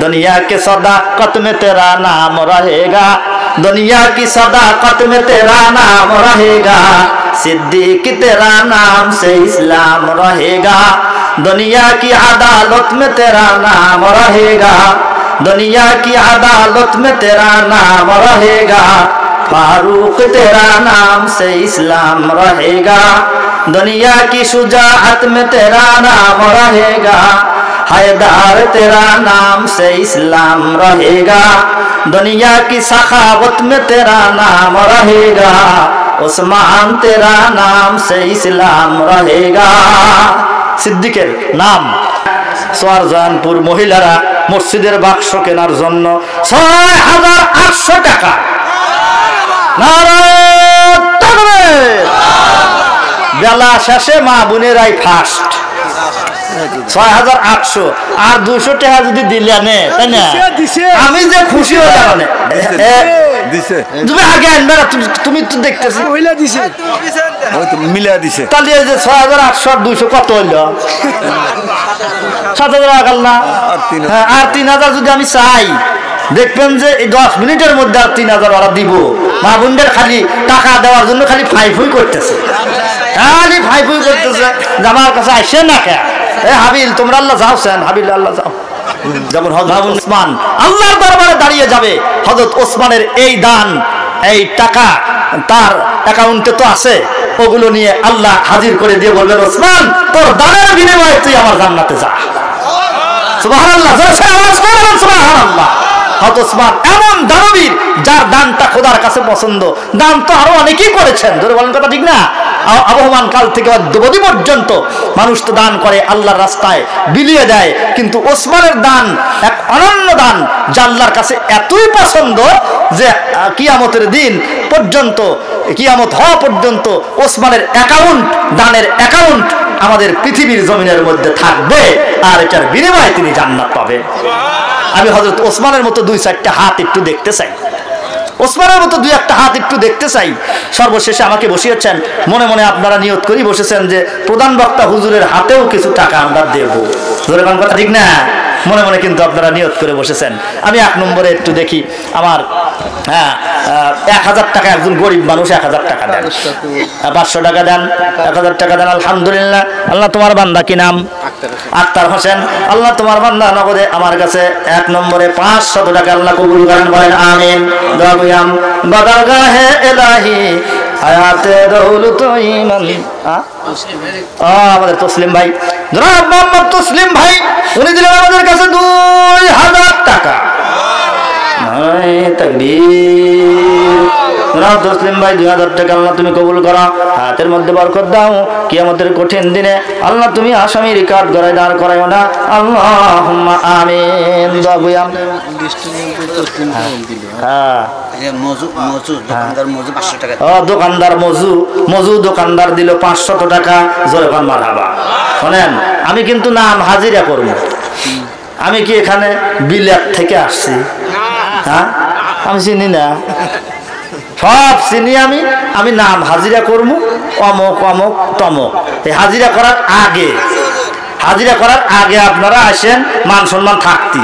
दुनिया की सदाकत में तेरा नाम रहेगा, दुनिया की सदाकत में तेरा नाम रहेगा, सिद्दीक तेरा नाम से इस्लाम रहेगा, दुनिया की अदालत में तेरा नाम रहेगा, दुनिया की अदालत में तेरा नाम रहेगा, फारूक तेरा नाम से इस्लाम रहेगा, दुनिया की शुजाअत में तेरा नाम रहेगा, हैदर तेरा नाम से इस्लाम रहेगा, दुनिया की सखावत में तेरा नाम रहेगा, उस्मान तेरा नाम से इस्लाम रहेगा। सिद्दीकेर नाम সোয়ারজানপুর মহিলারা মসজিদের বাক্স কেনার জন্য ৬,৮০০ টাকা। নারায়ণ তাকবীর। বেলা শেষে মা বোনেরাই ফার্স্ট ৬,৮০০ আর ২০০ টাকা যদি দিলে নে তাই না আমি যে খুশি হয়ে গেল না তুমি আগে আনবে না তুমি তো দেখতেছি মিলা দিছে তাহলে এই যে ৬,৮০০ আর ২০০ কত হইল ৭,০০০ টাকা না আর ৩,০০০ যদি আমি চাই দেখবেন যে এই ১০ মিনিটের মধ্যে আর ৩,০০০ ওরা দিব মা বোনদের খালি টাকা দেওয়ার জন্য খালি ফাইফুই করতেছে খালি ফাইফুই করতেছে যে আমার কাছে আসে না কে হাবিল তোমরা আল্লাহ যাও সেন হাবিল আল্লাহ যাও যেমন হযরত ওসমান আল্লাহর দরবারে দাঁড়িয়ে যাবে হযরত ওসমানের এই দান এই টাকা তার অ্যাকাউন্টে তো আছে ওগুলো নিয়ে আল্লাহ হাজির করে দিয়ে বলবেন ওসমান তোর দানের বিনিময়ে তুই আমার জান্নাতে যা সুবহানাল্লাহ আওয়াজ করুন সুবহানাল্লাহ হযরত ওসমান এমন দানবীর যার দানটা খোদার কাছে পছন্দ দান তো আরো অনেকেই করেছেন ধরে বলেন কথা ঠিক না আবহমান কাল থেকে অদ্যাবধি পর্যন্ত মানুষ তো দান করে আল্লাহর রাস্তায় বিলিয়ে দেয় কিন্তু ওসমানের দান এক অনন্য দান যা আল্লাহর কাছে এতই পছন্দ যে কিয়ামতের দিন পর্যন্ত কিয়ামত হওয়া পর্যন্ত ওসমানের অ্যাকাউন্ট দানের অ্যাকাউন্ট আমাদের পৃথিবীর জমিনের মধ্যে থাকবে আর এটার বিনিময়ে তিনি জান্নাত পাবেন। আমি হযরত ওসমানের মতো ২-৪টা হাত একটু দেখতে চাই ওসমানের মতো ২-১টা হাত একটু দেখতে চাই। সর্বশেষে আমাকে বসিয়েছেন মনে মনে আপনারা নিয়ত করি বসেছেন যে প্রধান বক্তা হুজুরের হাতেও কিছু টাকা আমরা দেব ধরে কোন কথা ঠিক না মনে মনে কিন্তু আপনারা নিয়ত করে বসেছেন। আমি ১ নম্বরে একটু দেখি আমার ১,০০০ টাকা একজন গরিব মানুষ ১,০০০ টাকা দেন ৫০০ টাকা দেন ১,০০০ টাকা দেন আলহামদুলিল্লাহ। আল্লাহ তোমার বান্দা কি নাম আক্তার হোসেন আল্লাহ তোমার বান্দা নগদে আমার কাছে ১ নম্বরে ৫০০ টাকা আল্লাহ কবুল করেন বলেন আমিন। দয়াম বাদারগাহে ইলাহি হায়াতে দৌলত ঈমান আমাদের তসলিম ভাই জনাব মোহাম্মদ তসলিম ভাই উনি দিলেন আমাদের কাছে ২,০০০ টাকা। তসলিম ভাই ২,০০০ টাকা আল্লাহ তুমি কবুল করো হাতের মধ্যে বরকত দাও কিয়ামতের কঠিন দিনে আল্লাহ তুমি আসামি রিকার্ড করাই দাঁড় করাইও না আল্লাহুম্মা আমিন। দোকানদার মজু দোকানদার দিল ৫০০ টাকা জোরে কোন মারহাবা। শোনেন আমি কিন্তু নাম হাজিরা করব আমি কি এখানে বিলেত থেকে আসছি হ্যাঁ আমি চিনি না সব চিনি আমি নাম হাজিরা করবো অমক অমক তমক এই হাজিরা করার আগে আপনারা আসেন মান সম্মান থাকতি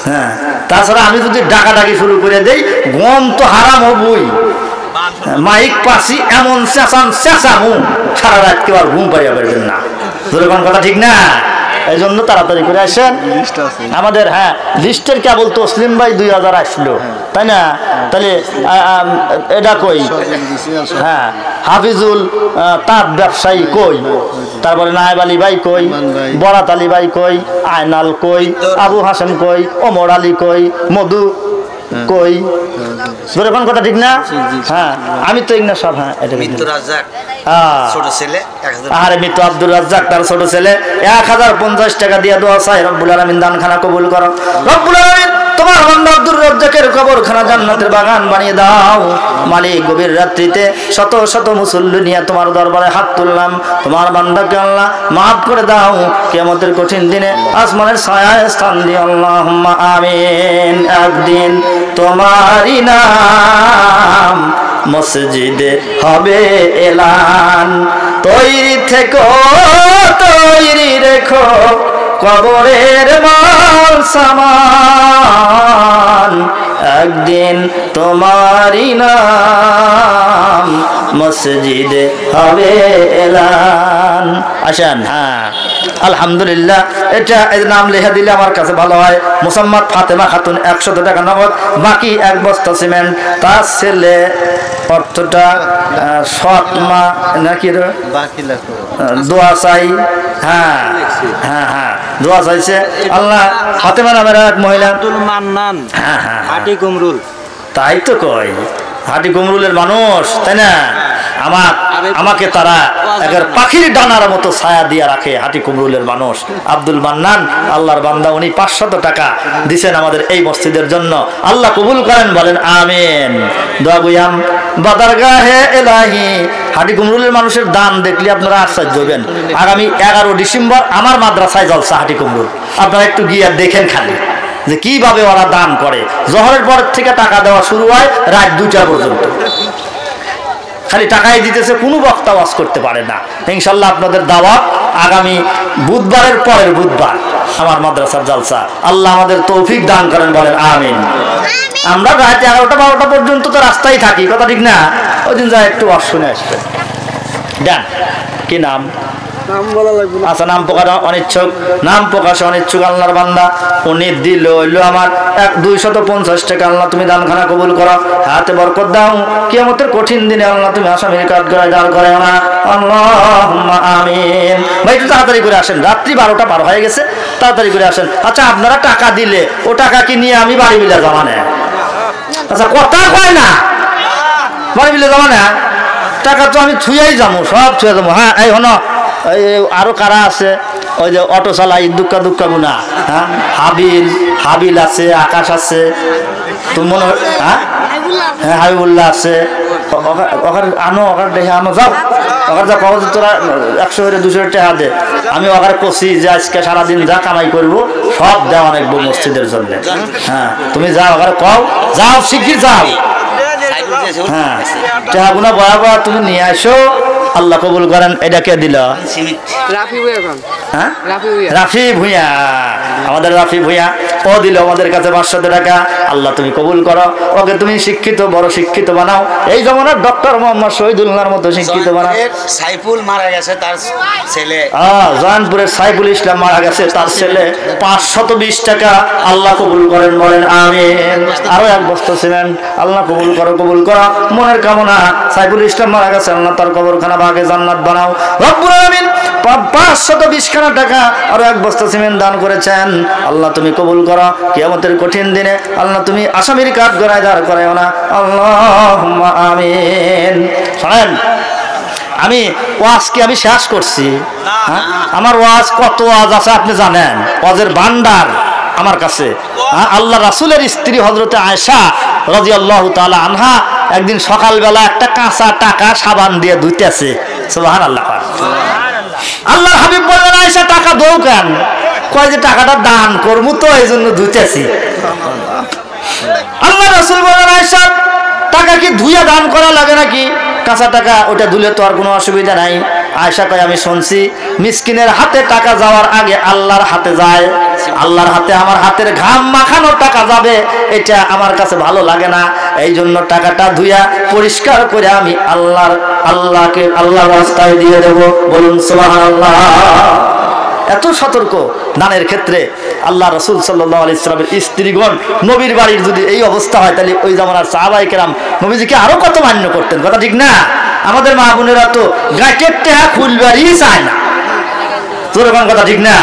হ্যাঁ তাছাড়া আমি যদি ডাকাডাকি শুরু করে দেই গম তো হারাম হবই মাইক পাশি এমন চেঁচামু সারা রাত কেউ আর ঘুম পাইয়া পারবেন না ধরে কোন কথা ঠিক না এই জন্য তাড়াতাড়ি করে আসেন আমাদের হ্যাঁ লিস্টের কেবল তসলিম ভাই ২,০০০ আসলো তাই না তাহলে এটা কই হ্যাঁ হাফিজুল তাঁত ব্যবসায়ী কই তারপরে নায়েব আলী ভাই কই বরাত আলী ভাই কই আয়নাল কই আবু হাসেম কই ওমর আলী কই মধু কই ধরে কোন কথা ঠিক না হ্যাঁ আমি তো ইগনা সব হ্যাঁ এটা ছোট ছেলে আরে মৃত্যু আব্দুর রাজ্জাক তার ছোট ছেলে ১,০৫০ টাকা দিয়ে দোয়া চাই রব্বুল আলামিন দান খানা কবুল করো রব্বুল আলামিন তোমার বান্দা আব্দুর রাজ্জাকের কবরখানা জান্নাতের বাগান বানিয়ে দাও মালিক গভীর রাত্রিতে শত শত মুসল্লি নিয়ে তোমার দরবারে হাত তুললাম তোমার বান্দাকে আল্লাহ মাফ করে দাও কিয়ামতের কঠিন দিনে আসমানের ছায়ায় স্থান দিও আল্লাহুম্মা আমিন। একদিন তোমারই নাম মসজিদে হবে এলান তৈরি থেকো তৈরি রেখো কবরের মাল সামান একদিন তোমারই নাম মসজিদে হবে এলান। আসেন। হ্যাঁ আলহামদুলিল্লাহ, এটা নাম লেখা দিলে আমার কাছে ভালো হয়। মুসাম্মাদ ফাতেমা খাতুন 100 টাকা নগদ, বাকি 1 বস্তা সিমেন্ট। তার ছেলে অর্থটা সৎমা নাকি দোয়া চাই। হ্যাঁ হ্যাঁ হ্যাঁ দোয়া চাইছে আল্লাহ। ফাতেমা নামের এক মহিলা, আব্দুল মান্নান। হ্যাঁ হ্যাঁ হাটি কুমরুল। তাই তো কই, হাটি কুমরুলের মানুষ, তাই না? আমাকে তারা একের পাখির ডানার মতো ছায়া দিয়ে রাখে। হাটি কুমরুলের মানুষ আব্দুল মান্নান আল্লাহর বান্দা, উনি 500 টাকা দিছেন আমাদের এই মসজিদের জন্য। আল্লাহ কবুল করেন, বলেন আমিন। দোয়া গুয়াম বাদারগাহে এলাহি। হাটি কুমরুলের মানুষের দান দেখলে আপনারা আশ্চর্য হবেন। আগামী 11 ডিসেম্বর আমার মাদ্রাসায় জলসা হাটি কুমরুল, আপনারা একটু গিয়ে দেখেন খালি যে কিভাবে ওরা দান করে। জোহরের পর থেকে টাকা দেওয়া শুরু হয় রাত 2টা পর্যন্ত, খালি টাকাই দিতেছে, কোনো বক্তা ওয়াজ করতে পারে না। ইনশাল্লাহ আপনাদের দাওয়াত আগামী বুধবারের পরের বুধবার আমার মাদ্রাসার জলসা। আল্লাহ আমাদের তৌফিক দান করেন, বলেন আমিন। আমরা রাত 11টা 12টা পর্যন্ত তো রাস্তায় থাকি, কথা ঠিক না? ওই দিন যা একটু ওয়াজ শুনে আসবেন। দেন কি নাম? আচ্ছা, নাম প্রকাশ অনিচ্ছুক, নাম প্রকাশে অনিচ্ছুক আল্লাহর বান্দা। উনি দিল হইলো আমার 250 টাকা। আল্লাহ তুমি দানখানা কবুল করো, হাতে বরকত দাও। কিয়ামতের কঠিন দিনে আল্লাহ তুমি আসামির কাঠ গড়ায় দাঁড় করে না। আল্লাহুম্মা আমিন। ভাই একটু তাড়াতাড়ি করে আসেন, রাত্রি 12টা পার হয়ে গেছে, তাড়াতাড়ি করে আসেন। আচ্ছা আপনারা টাকা দিলে ও টাকা কি নিয়ে আমি বাড়ি বিলে জমা নেয়? আচ্ছা কথা কয় না, বাড়ি বিলে জমা নেয় টাকা তো আমি থুয়াই যাবো, সব থুয়ে যাবো। হ্যাঁ এই হন আরো কারা আছে, ওই যে অটো চালাই দুক্কা দুক্কা গুনা। হ্যাঁ হাবিল আছে, আকাশ আছে, তুমি মনে হয় হ্যাঁ হ্যাঁ হাবিবুল্লাহ আছে। আনো ওখানে দেখে আনো, যাও ওখানে যা কখন তোরা 100-200 টাকা দে। আমি ওখানে কষি যে আজকে সারাদিন যা কামাই করবো সব দেওয়া রাখবো মসজিদের জন্য। হ্যাঁ তুমি যাও ওখানে কও, যাও শিগগির যাও। হ্যাঁ টাকা গুনা বরাবর তুমি নিয়ে আসো, আল্লাহ কবুল করেন। এটা কে দিল? রাফি ভুঁইয়া, আমাদের রাফি ভুঁইয়া, ও দিল আমাদের কাছে 500 টাকা। আল্লাহ তুমি কবুল করো, ওকে তুমি শিক্ষিত, বড় শিক্ষিত বানাও। এই জমানার ডক্টর মোহাম্মদ শহীদুল্লাহর মতো শিক্ষিত বানাও। সাইফুল মারা গেছে, তার ছেলে জয়নপুরের সাইফুল ইসলাম মারা গেছে, তার ছেলে 520 টাকা। আল্লাহ কবুল করেন, বলেন আমিন। আরো 1 বস্তা সিমেন্ট আল্লাহ কবুল করো, কবুল করো। মনের কামনা সাইফুল ইসলাম মারা গেছে, আল্লাহ তার কবরখানা ভাগে জান্নাত বানাও রব্বুল আলামিন। 520 খানা টাকা আর 1 বস্তা সিমেন্ট দান করেছেন, আল্লাহ তুমি কবুল করো। কিয়ামতের কঠিন দিনে আল্লাহ তুমি আসামির কাঠ গড়ায় দাঁড় করাইও না, আল্লাহুম্মা আমিন। শুনেন, আমি ওয়াজকে আমি শেষ করছি। হ্যাঁ আমার ওয়াজ কত ওয়াজ আছে আপনি জানেন, ওয়াজের ভান্ডার আমার কাছে। আল্লাহ রাসূলের স্ত্রী হযরতে আয়েশা রাদিয়াল্লাহু তাআলা আনহা একদিন সকালবেলা একটা কাঁচা টাকা সাবান দিয়ে ধুইতেছে। সুবহানাল্লাহ। আল্লাহ হাবিব বললেন, আয়েশা টাকা দাও কেন? কয় যে টাকাটা দান করবো তো এই জন্য ধুইতেছি। আল্লাহ রাসূল বললেন, আয়েশা টাকা কি ধুইয়া দান করা লাগে নাকি? কাঁচা টাকা ওটা ধুলে তো আর কোনো অসুবিধা নাই। আয়েশা কয় আমি শুনছি মিসকিনের হাতে টাকা যাওয়ার আগে আল্লাহর হাতে যায়। আল্লাহর হাতে আমার হাতের ঘাম মাখানো টাকা যাবে, এটা আমার কাছে ভালো লাগে না। এই জন্য টাকাটা ধুইয়া পরিষ্কার করে আমি আল্লাহর রাস্তায় দিয়ে দেব। বলুন সুবহানাল্লাহ। এত সতর্ক দানের ক্ষেত্রে। আল্লাহ রাসূল সাল্লাল্লাহু আলাইহি ওয়াসাল্লামের স্ত্রীগণ নবীর বাড়ির যদি এই অবস্থা হয়, তাহলে ওই জামানার সাহাবায়ে কেরাম নবীজিকে আরো কত মান্য করতেন, কথা ঠিক না? আমাদের মা বোনেরা তো গাঁটের টাকা খুলবারই চায় না, তোর কথা ঠিক না?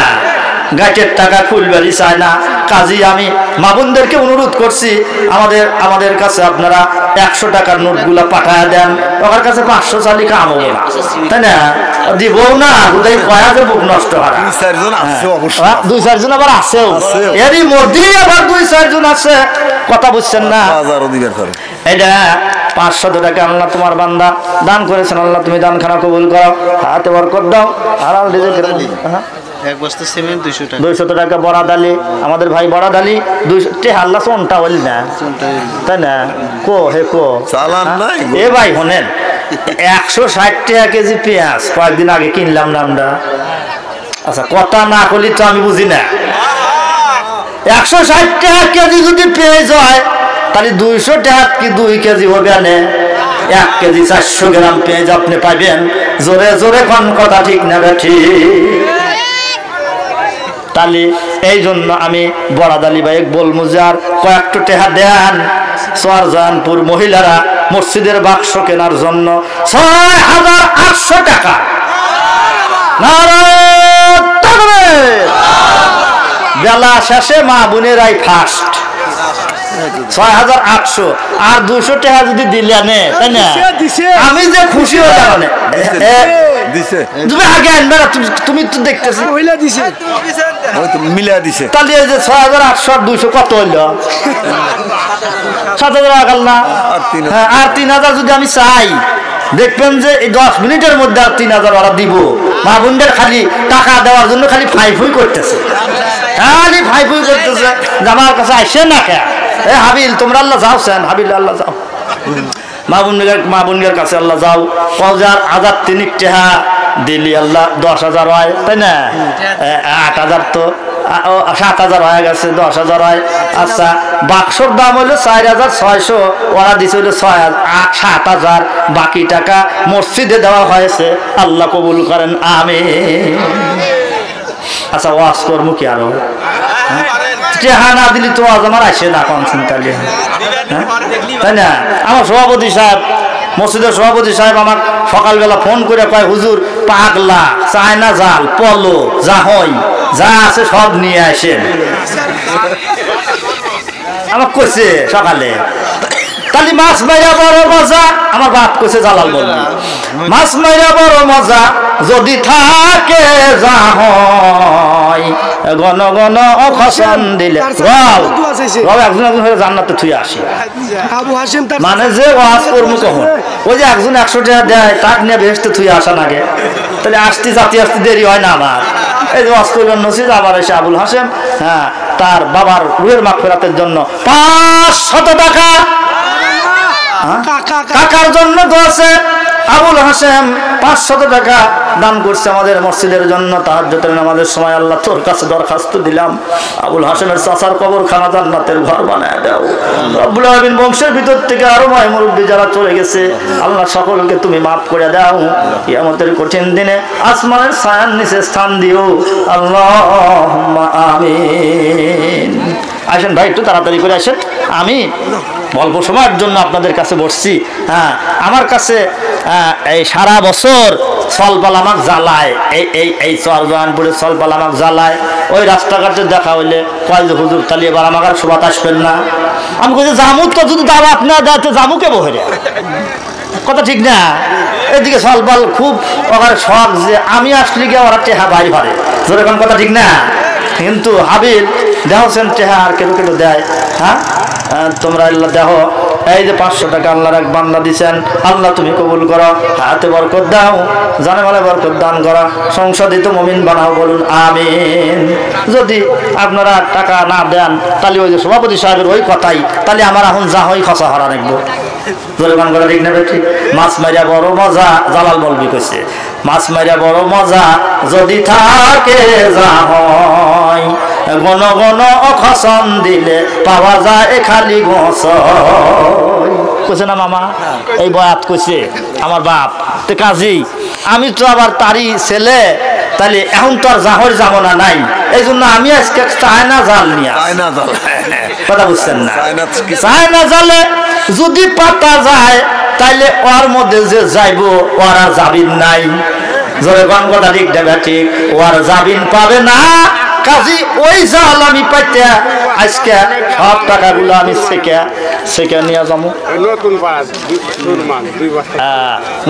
গাঁটের টাকা খুলবারই চায় না। কাজী আমি মা বোনদেরকে অনুরোধ করছি, আমাদের কাছে আপনারা 100 টাকার নোটগুলা পাঠায় দেন। ওর কাছে 500 চালি কাম হবে না, তাই না? দিব না, ওটাই কয়া যে বুক নষ্ট হয়। 2-4 জন আবার আছেও, এরই মধ্যে আবার 2-4 জন আছে, কথা বুঝছেন না? এটা 500 টাকা আল্লাহ তোমার বান্দা দান করেছেন, আল্লাহ তুমি দানখানা কবুল করো, হাতে বরকত দাও। হালাল রিজিকের 1 বস্তা সিমেন্ট 200 টাকা। 200 টাকা বরাদ আলী, আমাদের ভাই বরাদ আলী 200 আল্লাহ চোনটা বলি না, তাই না? কো হে কো চালান নাই এ ভাই শোনেন, 160 টাকা কেজি পেঁয়াজ কয়েকদিন আগে কিনলাম না আমরা। আচ্ছা কথা না করলি তো আমি বুঝি না। 160 টাকা কেজি যদি পেঁয়াজ হয় তাহলে 200 টাকা কি 2 কেজি হবে? আনে 1 কেজি 400 গ্রাম পেঁয়াজ আপনি পাবেন। জোরে জোরে কোন কথা ঠিক না ঠিক? তাহলে এই জন্য আমি বরাদ আলী ভাই বলবো যে আর কয়েকটা টাকা দেন চরজানপুর মহিলারা মসজিদের বাক্স কেনার জন্য 6800 টাকা। বেলা শেষে মা বোনেরাই ফার্স্ট 6800 আর 200 টাকা যদি দিলে আনে, তাই না? আমি যে খুশি হয়ে গেল না। তুমি আগে আনবে না, তুমি তো দেখতেছি মিলা দিছে। তাহলে এই যে 6800 আর 200 কত হইল? 7000 টাকা না? হ্যাঁ, আর 3000 যদি আমি চাই, দেখবেন যে এই 10 মিনিটের মধ্যে আর 3000 ওরা দিব। মা বোনদের খালি টাকা দেওয়ার জন্য খালি ফাইফুই করতেছে, খালি ফাইফুই করতেছে। আমার কাছে আসে না কে হাবিল, তোমরা আল্লাহ যাও সেন, হাবিল আল্লাহ যাও, মা বোনের কাছে আল্লাহ যাও। 1000 টাকা দিলি আল্লাহ 10,000 হয়, তাই না? 8000 তো 7000 হয়ে গেছে, 10,000 হয়। আচ্ছা, বাক্সর দাম হইলো 4600, ওরা দিছে হইলো 7000। বাকি টাকা মসজিদে দেওয়া হয়েছে, আল্লাহ কবুল করেন, আমিন। আচ্ছা, ওয়াজ করবো কি আরো? টেহা না দিলি তো আজ আমার আসে না কোন চিন্তা, তাই না? আমার সভাপতি সাহেব, মসজিদের সভাপতি সাহেব আমার সকালবেলা ফোন করে কয়, হুজুর পাগলা, চায়না জাল, পলো, জাহই যা আছে সব নিয়ে আসেন। আমার কইছে সকালে, তাহলে মাছ মাইরা বড় মজা। আমার বাপ কইছে জালাল বলবি, মাছ মাইরা বড় মজা যদি থাকে জাহই, ঘন ঘন খসন দিলে একজন একজন হয়ে জান্নাতে থুয়ে আসে। মানে যে ওয়াজ করবো কখন, ওই যে একজন 100 টাকা দেয়, তাক নিয়ে বেহেশতে থুয়ে আসা লাগে, তাহলে আসতে জাতি আসতে দেরি হয় না আমার। এই যে ওয়াজ করবেন নসিদ, আবার এসে আবুল হাসেম, হ্যাঁ, তার বাবার রুহের মাগফিরাতের জন্য 500 টাকা কাকার জন্য তো আছে। আবুল হাসেম 500 টাকা দান করছে আমাদের মসজিদের জন্য। তাহাজ্জুদের নামাজের সময় আল্লাহ তোর কাছে দরখাস্ত দিলাম, আবুল হাসেমের চাচার কবরখানা জান্নাতের ঘর বানায় দাও। রব্বুল আলামিন বংশের ভিতর থেকে আরো মায় মুরব্বী যারা চলে গেছে, আল্লাহ সকলকে তুমি মাফ করে দাও। কিয়ামতের কঠিন দিনে আসমানের ছায়ার নিচে স্থান দিও, আল্লাহুম্মা আমিন। আসেন ভাই, একটু তাড়াতাড়ি করে আসেন। আমি অল্প সময়ের জন্য আপনাদের কাছে বসছি। হ্যাঁ, আমার কাছে এই সারা বছর সলপাল আমাক জ্বালায়, এই চরজানপুরে সলপাল আমাক জ্বালায়। ওই রাস্তাঘাটে দেখা হইলে কয় যে হুজুর তাহলে এবার আমাকে আর শোভাত আসবেন না। আমি বলছি জামু তো যদি দাওয়াত না দেয় জামুকে বহেরে, কথা ঠিক না? এদিকে সলপাল খুব ওখানে শখ যে আমি আসলে গিয়ে ওরা টেহা বাড়ি ভরে, যেরকম কথা ঠিক না? কিন্তু হাবিল দেহছেন টেহা আর কেটে কেটে দেয়। হ্যাঁ, তোমরা আল্লাহ দেহ, এই যে 500 টাকা আল্লাহর এক বান্দা দিচ্ছেন, আল্লাহ তুমি কবুল করো, হাতে বরকত দাও, জানে মালে বরকত দান করো, সংশোধিত মুমিন বানাও, বলুন আমিন। যদি আপনারা টাকা না দেন, তাহলে ওই যে সভাপতি সাহেবের ওই কথাই, তাহলে আমার এখন যা হয় খসা হারা রাখবো। জোরেবান করে ঠিক না ঠিক? মাছ মারিয়া বড় মজা, জালাল বলবি কইছে, মাছ মারিয়া বড় মজা যদি থাকে যা হয়, ঘন ঘন খসন দিলে পাওয়া যায় খালি গোস। কইছে না মামা? এই বয়াত কইছে আমার বাপ। তো কাজী আমি তো আবার তারই ছেলে, তাহলে এখন তো আর জাহর জামনা নাই, এই জন্য আমি আজকে চায়না জাল নিয়ে, কথা বুঝছেন না? চায়না জালে যদি পাতা যায়, তাইলে ওর মধ্যে যে যাইব ওরা জাবিন নাই। জোরে কোন কথা ঠিক না ঠিক? ওর জাবিন পাবে না। কাজী ওই জাল আমি পাইতে আজকে সব টাকাগুলো আমি সেকে নিয়ে যাবো।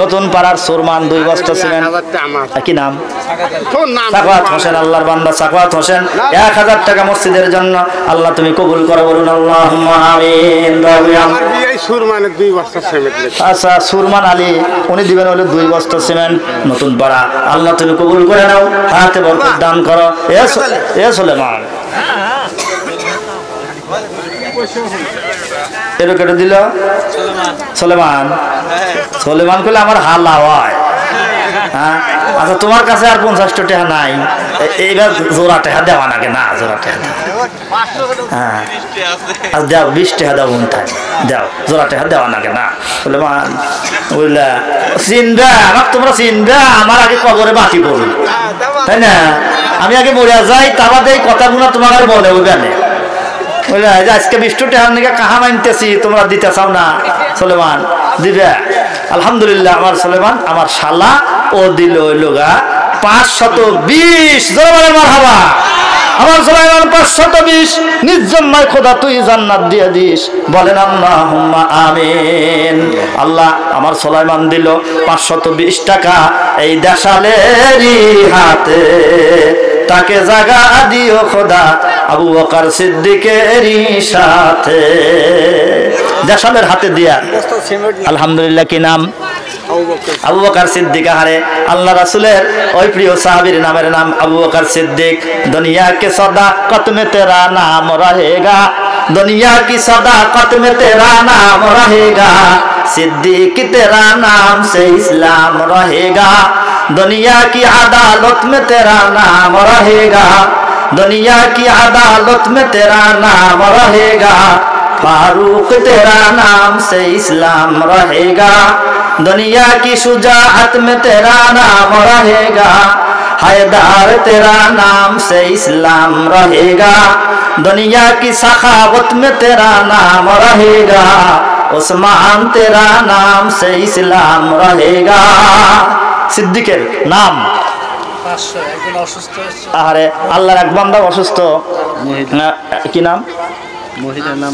নতুন পাড়ার সুরমান 2 বস্তা সিমেন্ট। কি নাম? সাখাওয়াত হোসেন, আল্লাহর বান্দা সাখাওয়াত হোসেন। 1000 টাকা মসজিদের জন্য, আল্লাহ তুমি কবুল করো, বলুন আল্লাহুম্মা আমিন। আচ্ছা, সুরমান আলী উনি দিবেন হলো 2 বস্তা সিমেন্ট, নতুন পাড়া। আল্লাহ তুমি কবুল করে নাও, হাতে বরকত দান করো। এ সুলেমান এরো কেটে দিল সুলেমান। সুলেমান করলে আমার হাল্লা হয়, হ্যাঁ আচ্ছা তোমার কাছে আর 50 টাকা নাই, এইবার জোড়া টাকা দেওয়া নাকি না? জোড়া টাকা হ্যাঁ আচ্ছা দাও 20 টাকা দাও বোন থাকে দাও, জোড়া টাকা দেওয়া নাকি না? বলে মা বুঝলা চিনবা আমাকে, তোমরা চিনবা আমার আগে কবরে বাকি পড়ুন, তাই না? আমি আগে মরিয়া যাই, তারপর এই কথাগুলো তোমার আর বলে ওইবে বুঝলা যে আজকে 20 টাকার নাকি কাহা মানতেছি, তোমরা দিতে চাও না? সুলেমান দিবে আলহামদুলিল্লাহ। আমার সুলেমান আমার শালা ও দিল লোগা 520। মারহাবা। আমার সুলাইমান 520 নিজ-জন্মায় খোদা তুই জান্নাত দিয়ে দিস, বলেন আল্লাহুম্মা আমিন। আল্লাহ আমার সুলাইমান দিল 520 টাকা এই দেশালেরই হাতে, তাকে জাগা দিও খোদা আবু বকর সিদ্দিকেরই সাথে। দেশালের হাতে দিয়া আলহামদুলিল্লাহ। কি নাম? আবু বকর সিদ্দিক। হারে আল্লাহ রাসূলের ওই প্রিয় সাহাবীর নামের নাম আবু বকর সিদ্দিক। দুনিয়া কে সদাকত মে তেরা নাম রহেগা, दुनिया की सदाकत में तेरा नाम रहेगा, सिद्दीक तेरा नाम से इस्लाम रहेगा, दुनिया की अदालत में तेरा नाम रहेगा, दुनिया की अदालत में तेरा नाम रहेगा, फारूक तेरा नाम से इस्लाम रहेगा, दुनिया की शुजाअत में तेरा नाम रहेगा, हैदर तेरा नाम से इस्लाम रहेगा, दुनिया की सखावत में तेरा नाम रहेगा, उस्मान तेरा नाम से इस्लाम रहेगा। सिद्दीकेर नाम। আরে আল্লাহর এক বান্দা অসুস্থ, কি নাম?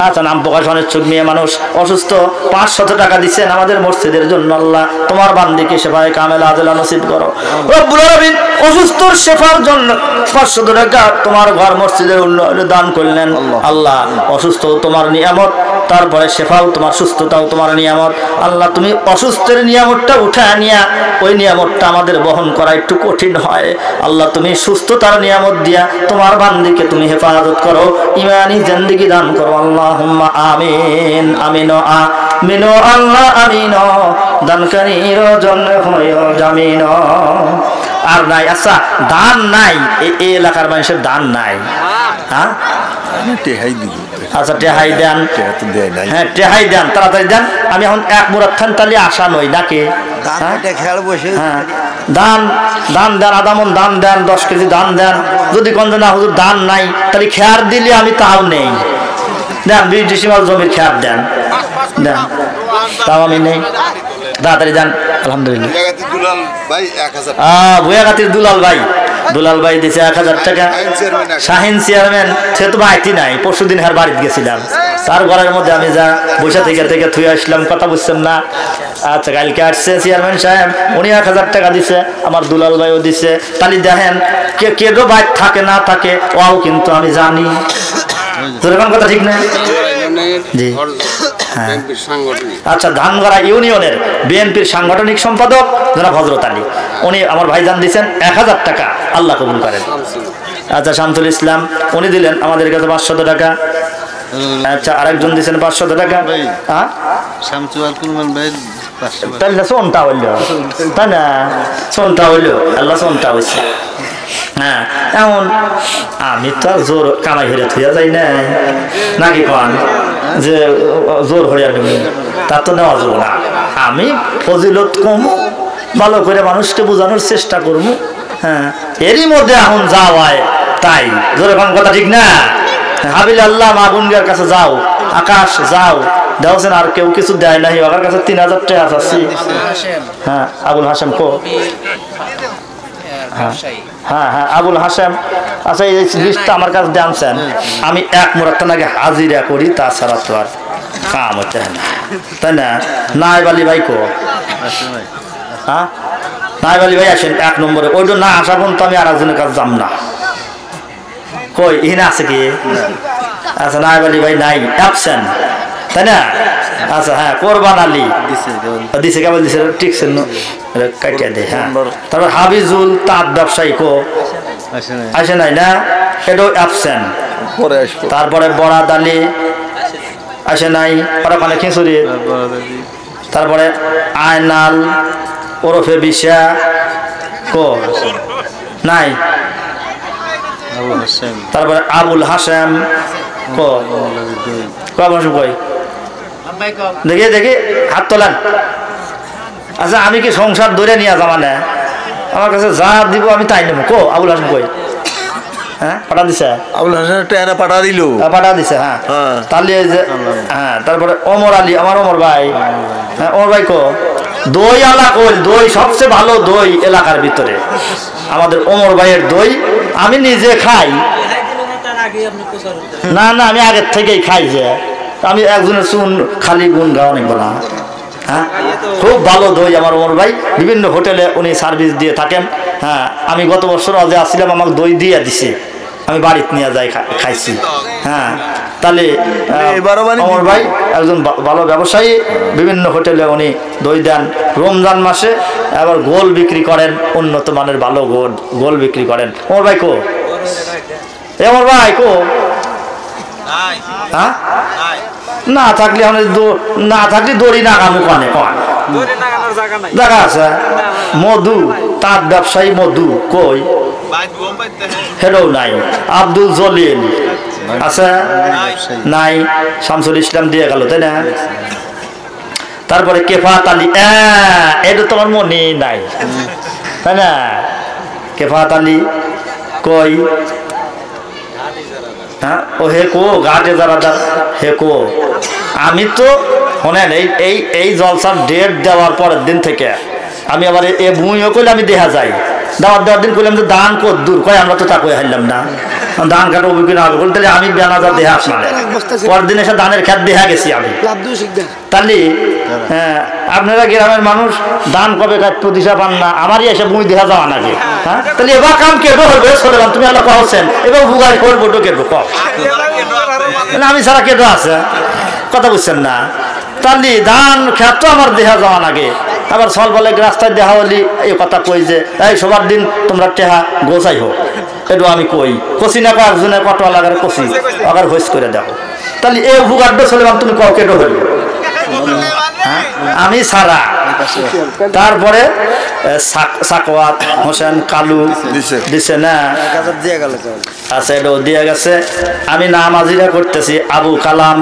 আচ্ছা নাম প্রকাশ অনিচ্ছুক মেয়ে মানুষ অসুস্থ, 500 টাকা দিচ্ছেন আমাদের মসজিদের জন্য। আল্লাহ তোমার বান্দিকে সেফায়ে কামেলা আজলা নসিব করো রব্বুল আলামিন। অসুস্থর শেফার জন্য 500 টাকা তোমার ঘর মসজিদের উন্নয়নে দান করলেন। আল্লাহ অসুস্থ তোমার নিয়ামত, তারপরে শেফাও তোমার, সুস্থতাও তোমার নিয়ামত। আল্লাহ তুমি অসুস্থের নিয়ামতটা উঠায় নিয়া ওই নিয়ামতটা আমাদের বহন করা একটু কঠিন হয়। আল্লাহ তুমি সুস্থতার নিয়ামত দিয়া তোমার বান্দিকে তুমি হেফাজত করো, ইমানি জিন্দেগি দান করো। আল্লাহুম্মা আমিন। আমিনো আমিনো আল্লাহ আমিনো, দানকারীর জন্য হয় জামিন। আর নাই আচ্ছা দান নাই, এই এলাকার মানুষের দান নাই। হ্যাঁ আচ্ছা টেহাই দেন, হ্যাঁ টেহাই দেন, তাড়াতাড়ি দেন। আমি এখন এক মুরাদ খান তালি আশা নই নাকি? হ্যাঁ দান দান দেন, আদামন দান দেন, 10 কেজি দান দেন। যদি কোন না হুজুর দান নাই তাহলে খেয়ার দিলে আমি তাও নেই, দেন 20 ডিসিমাল জমির খেয়ার দেন, দেন তাও আমি নেই, তাড়াতাড়ি দেন। আলহামদুলিল্লাহ। ভুয়াগাতির দুলাল ভাই, দুলাল ভাই দিছে 1000 টাকা। শাহিন চেয়ারম্যান সে তো বাড়িতে নাই, পরশুদিন হার বাড়িতে গেছিলাম, তার ঘরের মধ্যে আমি যা বৈশা থেকে থুয়ে আসলাম, কথা বুঝছেন না? আচ্ছা কালকে আসছে চেয়ারম্যান সাহেব, উনি 1000 টাকা দিছে, আমার দুলাল ভাইও দিছে। তাহলে দেখেন কেউ বাইর থাকে না থাকে, ওও কিন্তু আমি জানি। তোর কথা ঠিক না? জি হ্যাঁ। আচ্ছা ধানগড়া ইউনিয়নের বিএনপির সাংগঠনিক সম্পাদক জনাব হযরত আলী, উনি আমার ভাইজান দিচ্ছেন 1000 টাকা, আল্লাহ কবুল করেন। আচ্ছা শামসুল ইসলাম উনি দিলেন আমাদের কাছে 500 টাকা। আচ্ছা আরেকজন দিচ্ছেন 500 টাকা। হ্যাঁ তাহলে সোনটা হইল, তাই না? সোনটা হইল, আল্লাহ সোনটা হয়েছে। হ্যাঁ এমন আমি তো আর জোর কামাই হইয়া থইয়া যাই না নাকি কন, যে জোর হইয়া নেব তা তো নেওয়া যাবো না। আমি ফজিলত কম ভালো করে মানুষকে বোঝানোর চেষ্টা করবো। হ্যাঁ এরই মধ্যে এখন যাওয়ায় তাই জোর এখন কথা ঠিক না? হাবিল আল্লাহ মাগুনগার কাছে যাও, আকাশ যাও, দেখছেন আর কেউ কিছু দেয় নাই, আমার কাছে 3000 টাকা আছে। হ্যাঁ আবুল হাসেম কো, হ্যাঁ হ্যাঁ আবুল হাসেম। আচ্ছা এই লিস্টটা আমার কাছে জানছেন, আমি এক মুরাদ নাকি হাজিরা করি, তাছাড়া তো আর কাম হচ্ছে না, তাই না? নাইব আলী ভাই কো, হ্যাঁ নাইব আলী ভাই আসেন 1 নম্বরে। ওইটা না আসা পর্যন্ত আমি আর একজনের কাছে যাম না। কই ইহিনা আছে কি? আচ্ছা নাইব আলী ভাই নাই, অ্যাবসেন্ট, তাই না? আচ্ছা হ্যাঁ কোরবান আলী দিছে, কেবল দিছে, ঠিক আছে কাটিয়া দে। হ্যাঁ তারপর হাবিজুল তাঁত ব্যবসায়ী কো আসে নাই না, এটাও অ্যাবসেন্ট। তারপরে বরাদ আলী আসে নাই, ওখানে খিচুড়ি তারপরে আয়নাল ওরফে বিশা কো নাই, তারপরে আবুল হাসেম কো কই দেখি দেখি হাত তোলেন। আচ্ছা আমি কি সংসার ধরে নিয়ে যাওয়া না, আমার কাছে যা দিব আমি তাই নেবো। কো আবুল হাসেম কই? হ্যাঁ পাঠা দিছে, আবুল হাসান টেনা পাঠা দিল, পাঠা দিছে। হ্যাঁ তাহলে হ্যাঁ তারপরে ওমর আলী, আমার ওমর ভাই। হ্যাঁ ওমর ভাই কো? দই আলা কই? দই সবচেয়ে ভালো দই এলাকার ভিতরে আমাদের ওমর ভাইয়ের দই আমি নিজে খাই। না না আমি আগের থেকেই খাই, যে আমি একজনের শুন খালি গুণ গাওয়া নেব না। হ্যাঁ খুব ভালো দই আমার ওমর ভাই, বিভিন্ন হোটেলে উনি সার্ভিস দিয়ে থাকেন। হ্যাঁ আমি গত বছর আজ আসছিলাম, আমাকে দই দিয়ে দিছে, আমি বাড়িতে নিয়ে যাই খাইছি। হ্যাঁ তাহলে ওমর ভাই একজন ভালো ব্যবসায়ী, বিভিন্ন হোটেলে উনি দই দেন। রমজান মাসে আবার গোল বিক্রি করেন, উন্নত মানের ভালো গোল বিক্রি করেন। ওমর ভাই কো? ওমর ভাই কো? হ্যাঁ না থাকলে না থাকলে দড়ি নাগানো কানে কন দেখা আছে। মধু তাঁত ব্যবসায়ী মধু কই? হেডও নাই। আব্দুল জলিল আছে নাই? শামসুল ইসলাম দিয়ে গেল তাই না? তারপরে কেফাত আলী, এটা তোমার মনে নাই তাই না? কেফাত আলী কই? হ্যাঁ ও হে কো ঘাটে যারা হে কো? আমি তো শোনেন এই জলসার ডেট দেওয়ার পরের দিন থেকে আমি আবার এ ভূমিও করলে আমি দেখা যাই। দেওয়ার দিন করলাম যে দান কত দূর কয়, আমরা তো তা কয়ে হারলাম না, ধান কাটা অভিজ্ঞতা হবে বলতে আমি বেনাজার দেহা আসলাম। পরের দিন এসে ধানের খেত দেখা গেছি আমি। তাহলে হ্যাঁ আপনারা গ্রামের মানুষ ধান কবে কাটতো দিশা পান না, আমারই এসে ভূমি দেখা যাওয়া নাকি? হ্যাঁ তাহলে এবার কাম কেটে হবে চলেলাম, তুমি আল্লাহ কহছেন এবার ভুগাই করবো তো কেটে কম আমি ছাড়া কেটে আছে, কথা বুঝছেন না? তাহলে ধান খেত তো আমার দেখা যাওয়া নাগে। আবার সল বলে রাস্তায় দেখা হলি এই কথা কই যে এই সবার দিন তোমরা টেহা গোছাই হোক, একটু আমি কই কষি না কয়েকজনের কটোয়া লাগার কষি আবার হইস করে দেখো। তাহলে এই ভুগাড্ড চলেলাম, তুমি কও কেটে হইল আমি সারা। তারপরে সাকওয়াত হোসেন কালু দিছে না? আচ্ছা এটাও দিয়ে গেছে। আমি নাম আজিরা করতেছি আবু কালাম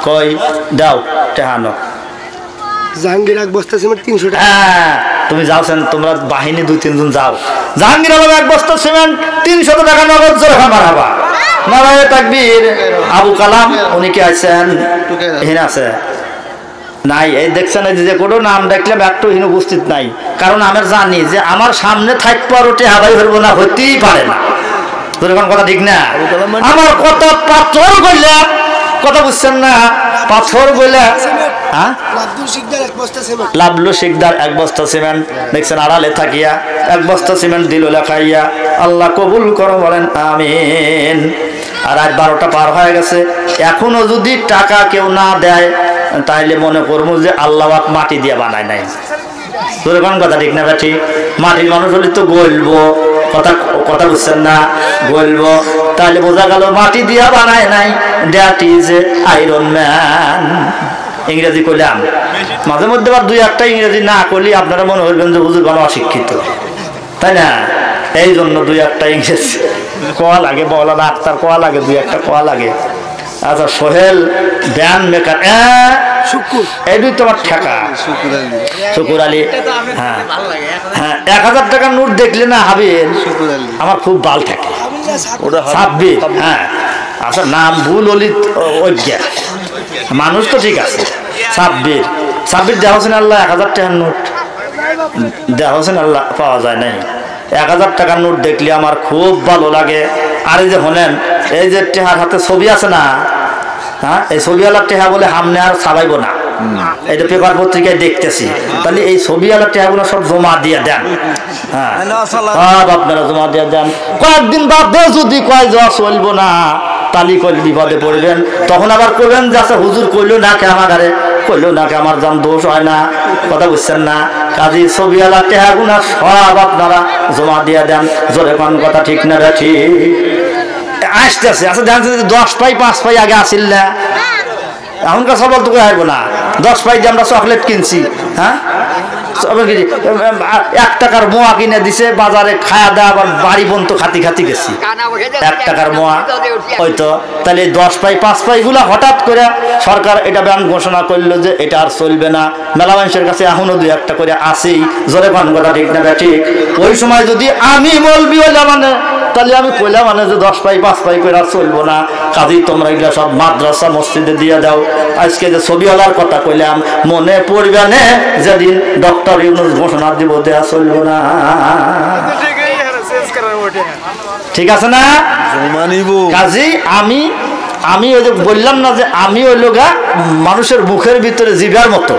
কই দাও টেহানো। জাহাঙ্গীর এক বস্তা সিমেন্ট 300 টাকা। হ্যাঁ তুমি যাওছেন, তোমরা বাহিনী 2-3 জন যাও। জাহাঙ্গীর আলম এক বস্তা সিমেন্ট 300 টাকা নগদ জোরে মারহাবা নারায়ে তাকবীর। আবু কালাম উনি কি আছেন? এখানে আছে নাই? এই দেখছেন এই যে কোনো নাম দেখলাম একটু হিন উপস্থিত নাই, কারণ আমি জানি যে আমার সামনে থাকবো আর ওটা হাবাই হইব না, হইতেই পারে না। তোর এখন কথা ঠিক না? আমার কত পাথর বললে কথা বুঝছেন না? পাথর বলে হ্যাঁ লাবলু শিকদার এক বস্তা সিমেন্ট দেখছেন আড়ালে থাকিয়া এক বস্তা সিমেন্ট দিল লেখাইয়া, আল্লাহ কবুল করো বলেন আমিন। আর রাত 12টা পার হয়ে গেছে, এখনো যদি টাকা কেউ না দেয় তাইলে মনে করবো যে আল্লাহ মাটি দিয়ে বানায় নাই। তোর কোন কথা ঠিক না? ঠিক মাটির মানুষ হলে তো গলবো, কথা বুঝছেন না? বলবো তাহলে বোঝা গেল মাটি দিয়া বানায় নাই, দ্যাট ইজ আয়রন ম্যান। ইংরেজি করলাম মাঝে মধ্যে আবার 2-1টা ইংরেজি না করলে আপনারা মনে করবেন যে হুজুর ভালো অশিক্ষিত, তাই না? এই জন্য 2-1টা ইংরেজি কোয়া লাগে, বলা ডাক্তার কোয়া লাগে, 2-1টা কোয়া লাগে। আচ্ছা সোহেল ব্যান মেকার এইটাই তোমার ঠেকা। শুকুর আলী হ্যাঁ হ্যাঁ 1000 টাকার নোট দেখলে না হাবিল আমার খুব বাল থাকে। সাব্বির হ্যাঁ আচ্ছা নাম ভুল হলি অজ্ঞা, মানুষ তো ঠিক আছে। সাব্বির দেওয়া হোসেন আল্লাহ 1000 টাকার নোট দেওয়া হোসেন আল্লাহ পাওয়া যায় নাই। 1000 টাকার নোট দেখলে আমার খুব ভালো লাগে। আর এই যে হলেন এই যে টেহার হাতে ছবি আছে না, হ্যাঁ এই ছবিওয়ালার টেহা বলে সামনে আর ছাড়াইব না, এটা পেপার পত্রিকায় দেখতেছি। তাহলে এই ছবিওয়ালার টেহাগুলো সব জমা দিয়ে দেন। হ্যাঁ সব আপনারা জমা দিয়ে দেন। কয়েকদিন বাদে যদি কয় যাওয়া চলবো না তালি কইলে বিপদে পড়বেন, তখন আবার করবেন যে আচ্ছা হুজুর কইলো না কে আমার ঘরে কইলো না কে আমার যান দোষ হয় না, কথা বুঝছেন না? কাজী ছবিওয়ালা টেহাগুনা সব আপনারা জমা দিয়ে দেন। জোরে কোন কথা ঠিক না? ঠিক আসতেছে। আচ্ছা জানতে 10 পাই 5 পাই আগে আসিল না, এখনকার সব তো আসবো না। 10 পাই দিয়ে আমরা চকলেট কিনছি, হ্যাঁ 1 টাকার মোয়া কিনে দিছে বাজারে, খায়া দেয়া আবার বাড়ি পর্যন্ত খাতি খাতি গেছি 1 টাকার মোয়া হয়তো। তাহলে 10 পাই 5 পাই গুলা হঠাৎ করে সরকার এটা ব্যান ঘোষণা করলো যে এটা আর চলবে না। মেলা মানুষের কাছে এখনো 2-1টা করে আসেই, জোরে কোন কথা ঠিক না ঠিক? ওই সময় যদি আমি বলবি হইলাম মানে, তাহলে আমি কইলাম মানে যে 10 পাই 5 পাই করে আর চলবো না, কাজেই তোমরা এগুলা সব মাদ্রাসা মসজিদে দিয়ে দাও। আজকে যে ছবিওয়ালার কথা কইলাম, মনে পড়বে না যেদিন ডক্টর ইউনূস ঘোষণা দিব দেয়া চলবো না, ঠিক আছে না? কাজী আমি ওই যে বললাম না যে আমি ওই লোকা মানুষের মুখের ভিতরে জিভার মতো,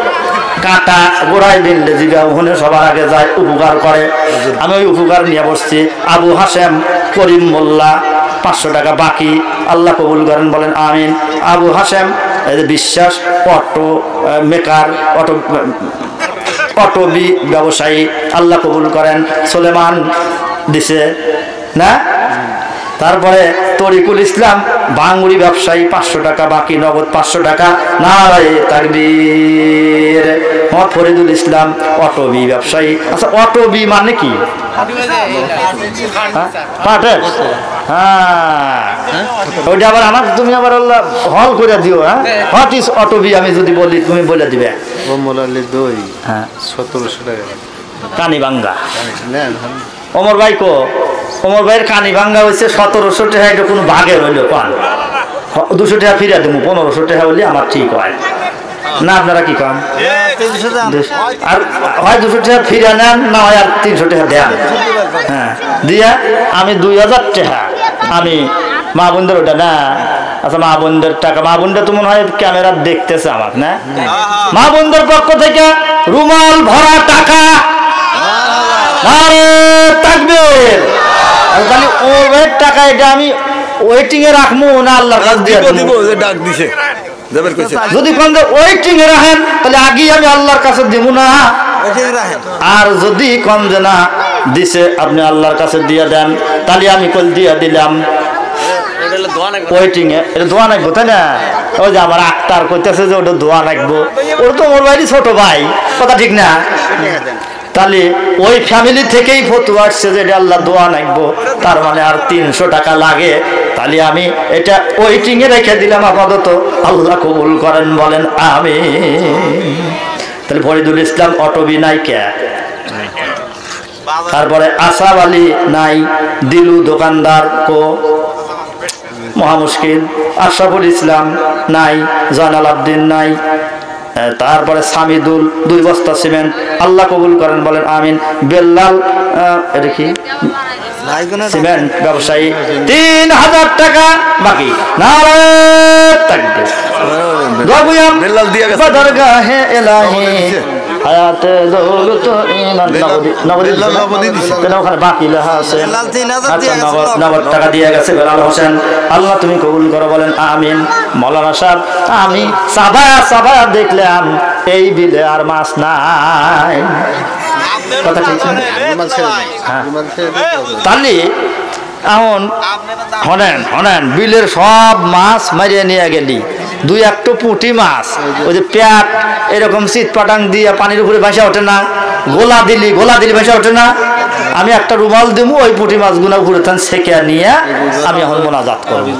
কাটা গোড়ায় বিনলে জিভা ওখানে সবার আগে যায়, উপকার করে। আমি ওই উপকার নিয়ে বসছি। আবু হাশেম করিম মোল্লা 500 টাকা বাকি, আল্লাহ কবুল করেন বলেন আমিন। আবু হাশেম বিশ্বাস অটো মেকার, অটো ব্যবসায়ী, আল্লাহ কবুল করেন। সুলেমান দিছে না। তারপরে তরিকুল ইসলাম বাঙ্গুরি ব্যবসায়ী 500 টাকা বাকি, নগদ 500 টাকা। নারায়ে তাকবীর। ফরিদুল ইসলাম অটোবি ব্যবসায়ী। আচ্ছা অটোবি মানে কি? পাটের, হ্যাঁ ওইটা আবার আমার তুমি আবার হল করে দিও। হ্যাঁ হোয়াট ইজ অটোবি আমি যদি বলি তুমি বলে দিবে। দই হ্যাঁ 1700 টাকা কানিভাঙ্গা। ওমর ভাই কো? ওমর ভাইয়ের কানিভাঙ্গা হয়েছে 1700 টাকা। এটা কোনো ভাগের হইল পান 200 টাকা ফিরে দেবো, 1500 টাকা হইলে আমার ঠিক হয় না। আপনারা কি কন? আর হয় 200 টাকা ফিরে নেন, না হয় আর 300 টাকা দেন। হ্যাঁ দিয়া আমি 2000 টাকা আমি মা বোনদের ওটা না। আচ্ছা মা বোনদের টাকা, মা বোনদের তো মনে হয় ক্যামেরা দেখতেছে আমার না। মা বোনদের পক্ষ থেকে রুমাল ভরা টাকা। তাকবীর। তাহলে ওর টাকা এটা আমি ওয়েটিং এ রাখবো না আল্লাহর কাছে দিয়ে দিব? ডাক দিছে যদি কোন ওয়েটিং এ রাখেন তাহলে আগেই আমি আল্লাহর কাছে দিব না। আর যদি কম যে না দিছে আপনি আল্লাহর কাছে দিয়ে দেন, তাহলে আমি কল দিয়ে দিলাম ওয়েটিং এ। এটা দোয়া নাকবো তাই না? ওই যে আমার আক্তার কইতেছে যে ওটা দোয়া নাকবো, ওর তো ওর বাড়ি ছোট ভাই, কথা ঠিক না? তাহলে ওই ফ্যামিলি থেকেই ফতোয়া আসছে যে এটা আল্লাহ দোয়া নাকবো, তার মানে আর 300 টাকা লাগে। তাহলে আমি এটা ওয়েটিং এ রেখে দিলাম আপাতত, আল্লাহ কবুল করেন বলেন আমিন। তাহলে ফরিদুল ইসলাম অটোবি নাই কে? তারপরে আসাব আলী নাই, দিলু দোকানদার কো? মহা মুশকিল। আশরাফুল ইসলাম নাই, জয়নাল আবদিন নাই। তারপরে সামিদুল 2 বস্তা সিমেন্ট, আল্লাহ কবুল করেন বলেন আমিন। বেল্লাল এটা কি সিমেন্ট ব্যবসায়ী 3000 টাকা বাকি। নারায়ে তাকবীর। বেল্লাল দিয়া গেছে দরগাহে ইলাহি হায়াতে দৌলত ঈমান নগদি দিছে ওখানে বাকি লেখা আছে। আচ্ছা নগদ টাকা দিয়ে গেছে বেলাল হোসেন, আল্লাহ তুমি কবুল করো বলেন আমিন। মৌলানা সাহেব আমি সাবা দেখলাম এই বিলে আর মাছ নাই, কথা ঠিক না? তাহলে এখন হনেন বিলের সব মাছ মারিয়ে নিয়ে গেলি, 2-1 পুঁটি মাছ ওই যে পেট এরকম শীত পাটাং দিয়ে পানির উপরে ভাসা ওঠে না, গোলা দিলি ভাসা ওঠে না। আমি একটা রুমাল দিব, ওই পুঁটি মাছগুলো উপরে সেকে নিয়ে আমি এখন মোনাজাত করবো।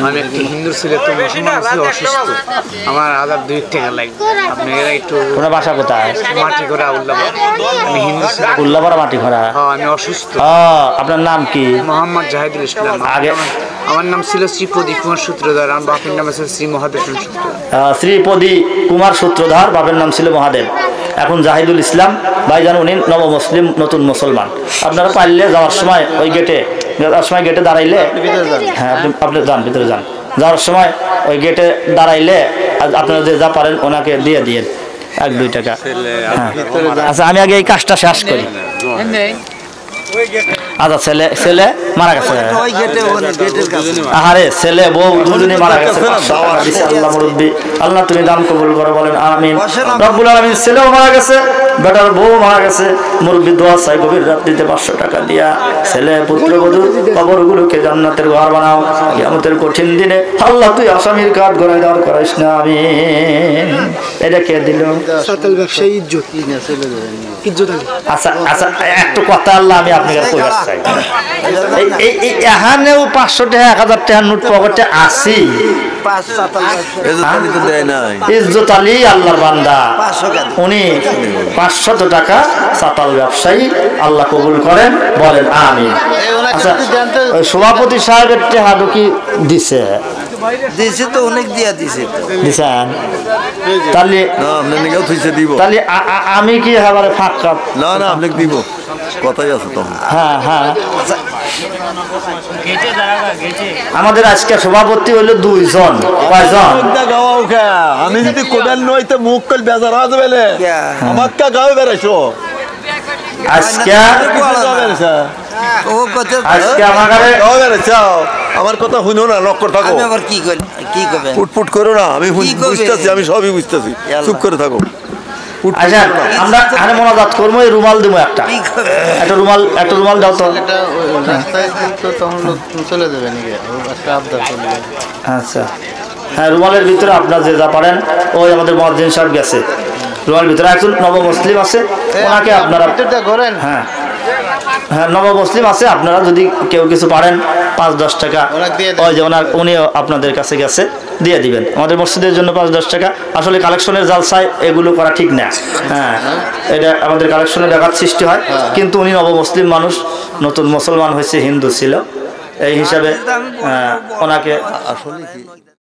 আমি একটা হিন্দু ছেলে, তো মুসলমান ছিল, অসুস্থ, আমার 1002 টাকা লাগবে। আপনি এরা একটু তোমার বাসা কোথায়? মাটি করে উল্লাপাড়া। আমি হিন্দু ছেলে, উল্লাপাড়া মাটি খরা। আমি অসুস্থ। আপনার নাম কি? মোহাম্মদ জাহিদুল ইসলাম। আগে আমার নাম ছিল শ্রী প্রদীপ কুমার সূত্রধর, আমার বাপের নাম আছে শ্রী মহাদেব সূত্রধর। শ্রী প্রদীপ কুমার সূত্রধর, বাপের নাম ছিল মহাদেব। এখন জাহিদুল ইসলাম ভাইজান, উনি নবমুসলিম, নতুন মুসলমান। আপনারা পারলে যাওয়ার সময় ওই গেটে দাঁড়াইলে, হ্যাঁ আপনি যান ভিতরে যান, যাওয়ার সময় ওই গেটে দাঁড়াইলে আপনারা যে যা পারেন ওনাকে দিয়ে 1-2 টাকা। আচ্ছা আমি আগে এই কাজটা শেষ করি। আচ্ছা ছেলে ছেলে মারা গেছে আহারে ছেলে বউ দুজনে মারা গেছে আল্লাহ মুরব্বী আল্লাহ তুমি দান কবুল করো বলেন আমিন রব্বুল আলামিন ছেলেও মারা গেছে বেটার বউ মারা গেছে মুরব্বী দোয়া চাই গভীর রাত্রিতে 500 টাকা দিয়া ছেলে পুত্রবধূ কবরগুলোকে জান্নাতের ঘর বানাও কিয়ামতের কঠিন দিনে আল্লাহ তুই আসামির কাঠ গড়াই দাঁড় করাইস না আমিন এটা কে দিল সাতাল ব্যবসায়ী ইজ্জত ইজ্জত আলী আচ্ছা আচ্ছা একটু কথা আল্লাহ আমি আপনাকে কইবার চাই এই এখানেও 500 টাকা 1000 টাকা নোট পকেটে আসি ইজ্জত আলী আল্লাহর বান্দা উনি 500 টাকা সাতাল ব্যবসায়ী আল্লাহ কবুল করেন বলেন আমিন আচ্ছা ওই সভাপতি সাহেবের টাকা কি দিছে দিছে তো অনেক দিয়া দিছে দিছেন তাহলে না আপনি নিকেও থইছে দিব তাহলে আমি কি এবারে ফাঁকা না না আপনি দিব কথাই আছে তো হ্যাঁ হ্যাঁ আমাদের আজকে সভাপতি হইলো 2 জন কয়জন আমি যদি কোবেল নইতে মুখ কল বেজার হয়ে যাবে আমার কা গাও বেরাইছো আজকে আজকে আমার কথা শুনো না লক্ষ্য থাকো আমি আবার কি করবে ফুটফুট করো না আমি বুঝতেছি আমি সবই বুঝতেছি চুপ করে থাকো আচ্ছা আমরা আরে মোনাজাত করবো এই রুমাল দিব একটা একটা রুমাল দাও তো চলে যাবে নাকি আবদার করলে আচ্ছা হ্যাঁ রুমালের ভিতরে আপনার যে যা পারেন ওই আমাদের মুয়াজ্জিন সাহেব গেছে রুমালের ভিতরে একজন নব মুসলিম আছে ওনাকে আপনারা করেন হ্যাঁ হ্যাঁ নব মুসলিম আছে আপনারা যদি কেউ কিছু পারেন 5-10 টাকা ওই যে উনি আপনাদের কাছে গেছে দিয়ে দিবেন আমাদের মসজিদের জন্য 5-10 টাকা আসলে কালেকশনের জালসায় এগুলো করা ঠিক না হ্যাঁ এটা আমাদের কালেকশনের ব্যাঘাত সৃষ্টি হয় কিন্তু উনি নব মুসলিম মানুষ নতুন মুসলমান হয়েছে হিন্দু ছিল এই হিসাবে ওনাকে আসলে কি